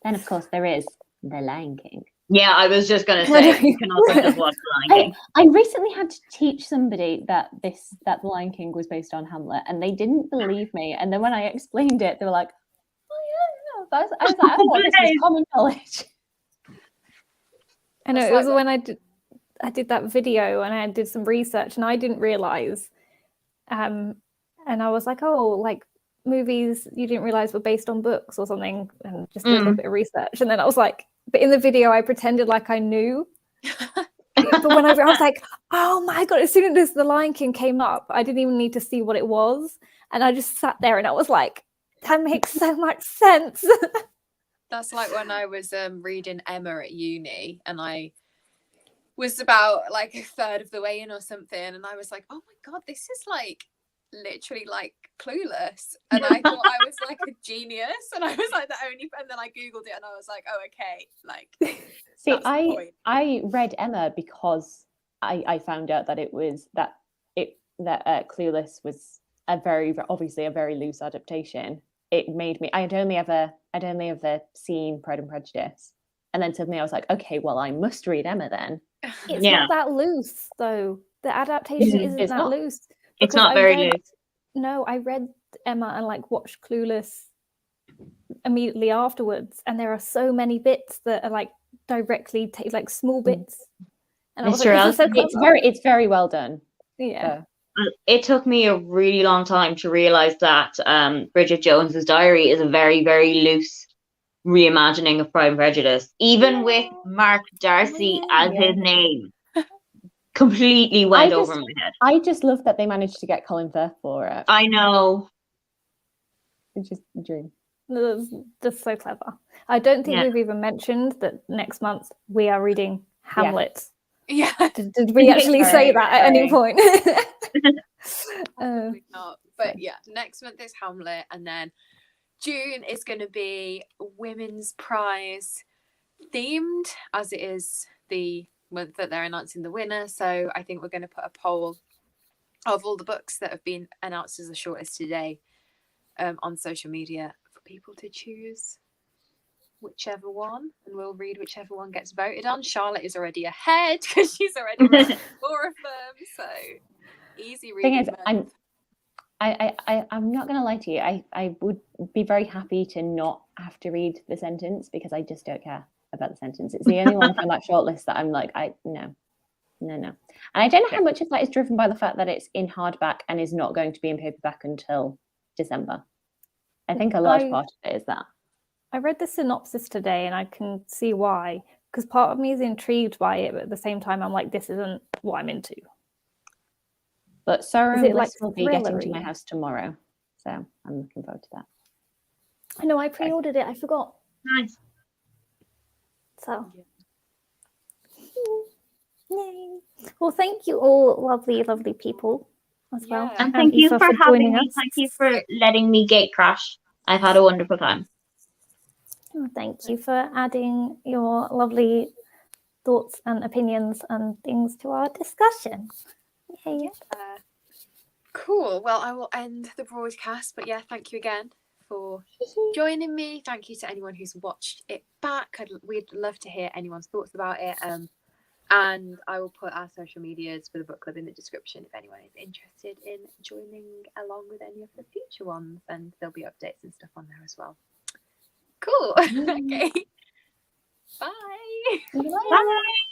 Speaker 2: Then, of course, there is The Lion King.
Speaker 3: Yeah, I was just going to say, you can also just watch The Lion King.
Speaker 2: I recently had to teach somebody that The Lion King was based on Hamlet, and they didn't believe me. And then when I explained it, they were like, "Oh yeah, no." I was like, "I thought this was common knowledge."
Speaker 4: I know it was when I did that video and I did some research and I didn't realize, and I was like, "Oh, like movies you didn't realize were based on books or something," and just did a little bit of research, and then I was like. But in the video, I pretended like I knew. But when I was like, oh my God, as soon as The Lion King came up, I didn't even need to see what it was. And I just sat there and I was like, that makes so much sense.
Speaker 1: That's like when I was reading Emma at uni and I was about like a third of the way in or something. And I was like, oh my God, this is like literally like Clueless, and I thought I was like a genius, and I was like the only, and then I googled it and I was like, oh okay, like
Speaker 2: see, I read Emma because I found out that it was that Clueless was obviously a very loose adaptation. It made me I'd only ever seen Pride and Prejudice, and then suddenly I was like, okay, well I must read Emma then.
Speaker 4: It's not that loose though. The adaptation isn't that loose.
Speaker 3: It's not very loose.
Speaker 4: No, I read Emma and like watched Clueless immediately afterwards, and there are so many bits that are like directly like small bits. And I was like,
Speaker 2: it's very well done.
Speaker 4: Yeah.
Speaker 3: It took me a really long time to realize that Bridget Jones's Diary is a very, very loose reimagining of Pride and Prejudice, even with Mark Darcy as his name. Completely went over my head.
Speaker 2: I just love that they managed to get Colin Firth for it.
Speaker 3: I know.
Speaker 2: It's just a dream.
Speaker 4: That's so clever. I don't think we've even mentioned that next month we are reading Hamlet.
Speaker 1: Yeah.
Speaker 4: Did we actually say that at any point?
Speaker 1: Probably not. But yeah, next month is Hamlet, and then June is going to be Women's Prize themed, as it is the month that they're announcing the winner. So I think we're going to put a poll of all the books that have been announced as the shortlist today on social media for people to choose whichever one, and we'll read whichever one gets voted on. Charlotte is already ahead because she's already read 4 of them, so easy reading.
Speaker 2: Thing is, I'm not going to lie to you. I would be very happy to not have to read the sentence, because I just don't care about the sentence. It's the only one from that shortlist that I'm like, no. And I don't know how much of that is driven by the fact that it's in hardback and is not going to be in paperback until December. I think a large part of it is that.
Speaker 4: I read the synopsis today and I can see why, because part of me is intrigued by it, but at the same time I'm like, this isn't what I'm into.
Speaker 2: But Sorrow and Bliss will be getting to
Speaker 4: thrillery?
Speaker 2: my house tomorrow, so I'm looking forward to that.
Speaker 4: I know, I pre-ordered it, I forgot.
Speaker 3: Nice.
Speaker 4: So, yay. Well, thank you all, lovely, lovely people, as well.
Speaker 3: And thank you for having me. Thank you for letting me gate crash. I've had a wonderful time.
Speaker 4: Thank you for adding your lovely thoughts and opinions and things to our discussion. Yay.
Speaker 1: Cool. Well, I will end the broadcast, but yeah, thank you again for joining me. Thank you to anyone who's watched it back. We'd love to hear anyone's thoughts about it. And I will put our social medias for the book club in the description if anyone is interested in joining along with any of the future ones. And there'll be updates and stuff on there as well. Cool. Okay. Bye.
Speaker 3: Bye.